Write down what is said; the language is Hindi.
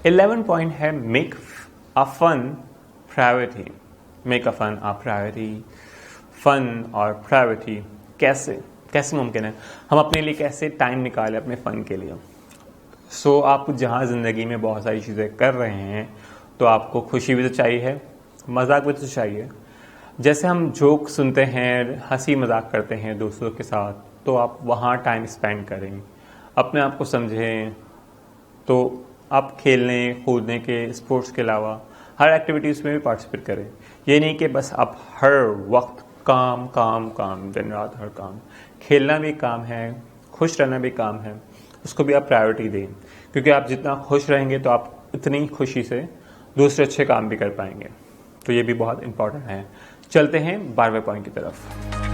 11 पॉइंट है make a fun priority. Make a fun a priority. Fun और प्रायोरिटी कैसे कैसे मुमकिन है, हम अपने लिए कैसे टाइम निकालें अपने फ़न के लिए। आप जहाँ ज़िंदगी में बहुत सारी चीज़ें कर रहे हैं तो आपको खुशी भी तो चाहिए, मजाक भी तो चाहिए। जैसे हम जोक सुनते हैं, हंसी मजाक करते हैं दोस्तों के साथ, तो आप वहाँ टाइम स्पेंड करें, अपने आप को समझें। तो आप खेलने कूदने के स्पोर्ट्स के अलावा हर एक्टिविटीज़ में भी पार्टिसिपेट करें। ये नहीं कि बस आप हर वक्त काम काम काम, दिन रात हर काम। खेलना भी काम है, खुश रहना भी काम है, उसको भी आप प्रायोरिटी दें। क्योंकि आप जितना खुश रहेंगे तो आप इतनी खुशी से दूसरे अच्छे काम भी कर पाएंगे। तो ये भी बहुत इंपॉर्टेंट है। चलते हैं 12वें पॉइंट की तरफ।